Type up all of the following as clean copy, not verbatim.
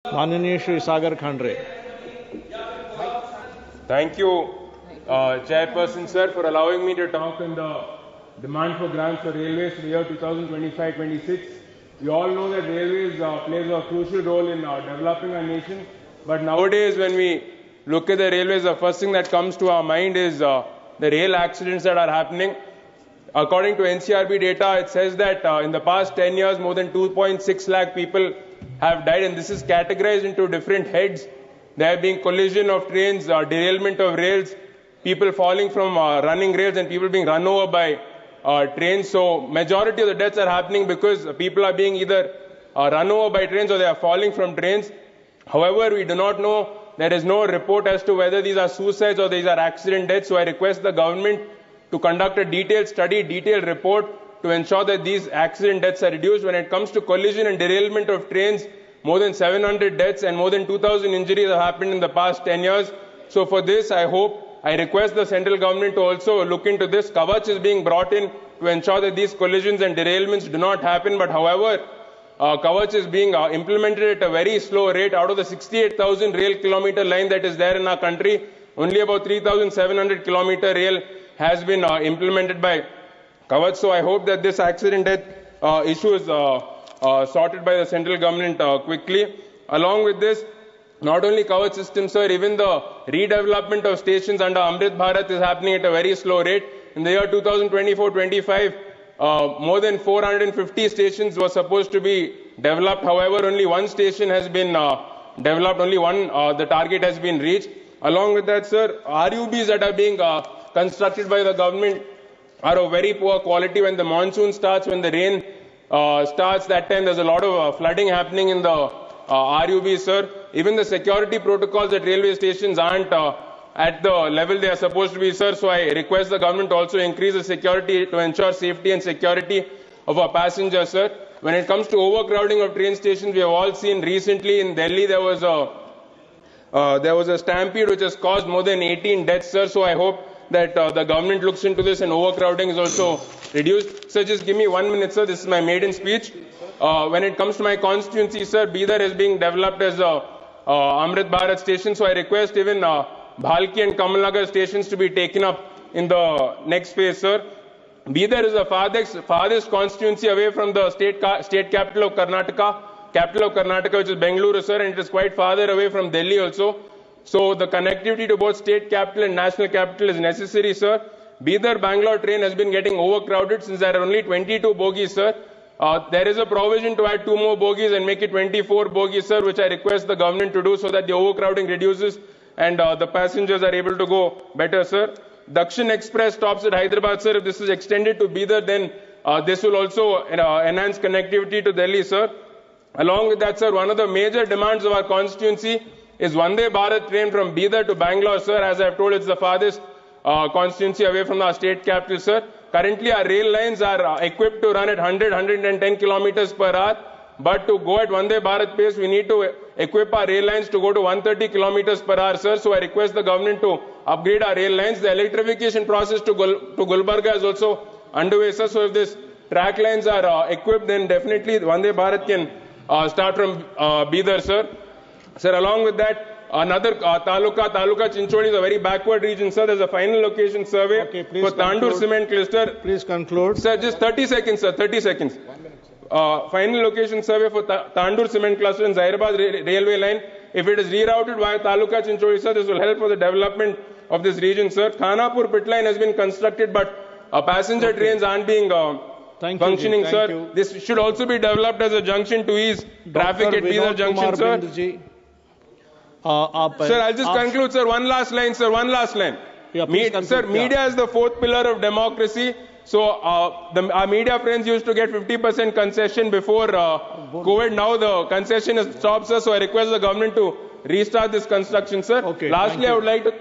माननीय श्री सागर Khandare. Thank you, Chairperson sir, for allowing me to talk on the demand for grants for railways for the year 2025-26. We all know that railways plays a crucial role in developing our nation. But nowadays, when we look at the railways, the first thing that comes to our mind is the rail accidents that are happening. According to NCRB data, it says that in the past 10 years, more than 2.6 lakh people have died, and this is categorized into different heads. There being collision of trains, derailment of rails, people falling from running rails, and people being run over by trains. So majority of the deaths are happening because people are being either run over by trains or they are falling from trains. However, we do not know. There is no report as to whether these are suicides or these are accident deaths. So I request the government to conduct a detailed study, detailed report to ensure that these accident deaths are reduced. When it comes to collision and derailment of trains, more than 700 deaths and more than 2,000 injuries have happened in the past 10 years. So for this, I request the central government to also look into this. Kavach is being brought in to ensure that these collisions and derailments do not happen. But however, Kavach is being implemented at a very slow rate. Out of the 68,000 rail kilometer line that is there in our country, only about 3,700 kilometer rail has been implemented by Kavach. So I hope that this accident death issue is sorted by the central government quickly. Along with this, not only Kavach system, sir, even the redevelopment of stations under Amrit Bharat is happening at a very slow rate. In the year 2024-25, more than 450 stations were supposed to be developed. However, only one station has been developed, only one, the target has been reached. Along with that, sir, RUBs that are being constructed by the government are of very poor quality. When the monsoon starts, when the rain starts, that time there's a lot of flooding happening in the RUBs, sir. Even the security protocols at railway stations aren't at the level they are supposed to be, sir. So I request the government to also increase the security to ensure safety and security of our passengers, sir. When it comes to overcrowding of train stations, we have all seen recently in Delhi there was a stampede which has caused more than 18 deaths, sir. So I hope that the government looks into this and overcrowding is also reduced. Sir, just give me 1 minute, sir. This is my maiden speech. When it comes to my constituency, sir, Bidar is being developed as a Amrit Bharat station. So I request even Bhalki and Kamalnagar stations to be taken up in the next phase, sir. Bidar is the farthest constituency away from the state capital of Karnataka, which is Bengaluru, sir, and it is quite farther away from Delhi also. So the connectivity to both state capital and national capital is necessary, sir. Bidar-Bangalore train has been getting overcrowded since there are only 22 bogies, sir. There is a provision to add 2 more bogies and make it 24 bogies, sir, which I request the government to do so that the overcrowding reduces and the passengers are able to go better, sir. Dakshin Express stops at Hyderabad, sir. If this is extended to Bidar, then this will also enhance connectivity to Delhi, sir. Along with that, sir, one of the major demands of our constituency is Vande Bharat train from Bidar to Bangalore, sir. As I have told, it's the farthest constituency away from our state capital, sir. Currently, our rail lines are equipped to run at 110 kilometers per hour. But to go at Vande Bharat pace, we need to equip our rail lines to go to 130 kilometers per hour, sir. So I request the government to upgrade our rail lines. The electrification process to Gulbarga is also underway, sir. So if these track lines are equipped, then definitely Vande Bharat can start from Bidar, sir. Sir, along with that, another Taluka Chinchodi is a very backward region, sir. There's a final location survey for Tandur cement cluster. Please conclude. Sir, just 30 seconds, sir. 30 seconds. Final location survey for Tandur cement cluster in Zahirabad railway line. If it is rerouted via Taluka Chinchodi, sir, this will help for the development of this region, sir. Khanapur pit line has been constructed, but passenger trains aren't being functioning, sir. This should also be developed as a junction to ease traffic at Bidar junction, sir. Sir, I'll just conclude, sir. One last line, sir. One last line. Yeah, sir, media is the fourth pillar of democracy. So our media friends used to get 50% concession before COVID. Now the concession has stopped, sir. So I request the government to restart this construction, sir. Lastly, I would like to,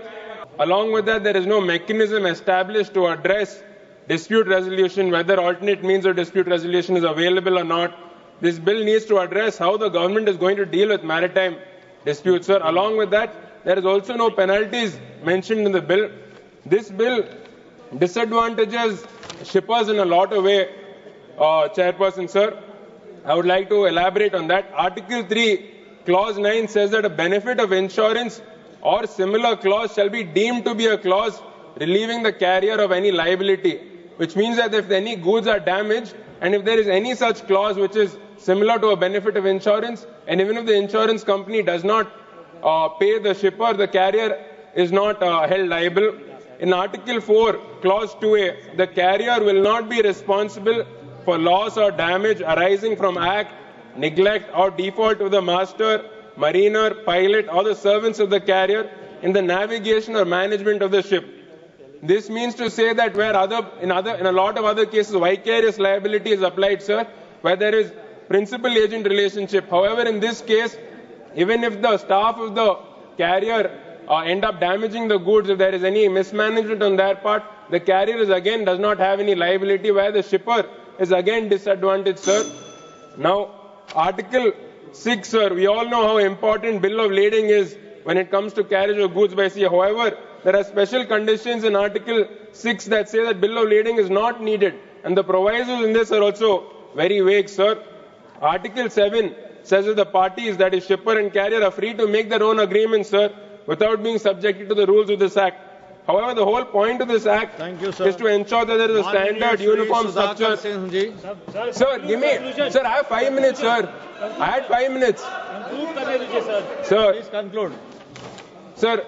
along with that, there is no mechanism established to address dispute resolution, whether alternate means of dispute resolution is available or not. This bill needs to address how the government is going to deal with maritime disputes, sir. Along with that, there is also no penalties mentioned in the bill. This bill disadvantages shippers in a lot of ways, Chairperson, sir. I would like to elaborate on that. Article 3 clause 9 says that a benefit of insurance or similar clause shall be deemed to be a clause relieving the carrier of any liability, which means that if any goods are damaged and if there is any such clause which is similar to a benefit of insurance, and even if the insurance company does not pay the shipper, the carrier is not held liable. In Article 4, Clause 2A, the carrier will not be responsible for loss or damage arising from act, neglect or default of the master, mariner, pilot or the servants of the carrier in the navigation or management of the ship. This means to say that where in a lot of other cases vicarious liability is applied, sir, where there is principal agent relationship. However, in this case, even if the staff of the carrier end up damaging the goods, if there is any mismanagement on their part, the carrier does not have any liability, where the shipper is again disadvantaged, sir. Now, Article 6, sir, we all know how important bill of lading is when it comes to carriage of goods by sea. However, there are special conditions in Article 6 that say that bill of lading is not needed, and the provisos in this are also very vague, sir. Article 7 says that the parties, that is shipper and carrier, are free to make their own agreements, sir, without being subjected to the rules of this Act. However, the whole point of this Act is to ensure that there is a standard, uniform structure. Sir, give me. Sir, I have 5 minutes, sir. I had 5 minutes. Sir, Please conclude. Sir,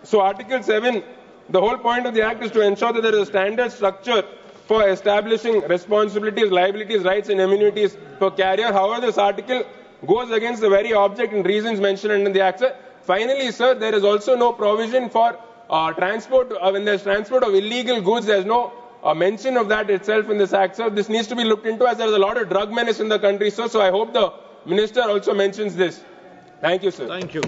so Article 7, the whole point of the Act is to ensure that there is a standard structure for establishing responsibilities, liabilities, rights and immunities for carrier. However, this article goes against the very object and reasons mentioned in the Act, sir. Finally, sir, there is also no provision for transport. When there's transport of illegal goods, there's no mention of that itself in this Act, sir. This needs to be looked into, as there is a lot of drug menace in the country, sir. So I hope the Minister also mentions this. Thank you, sir. Thank you.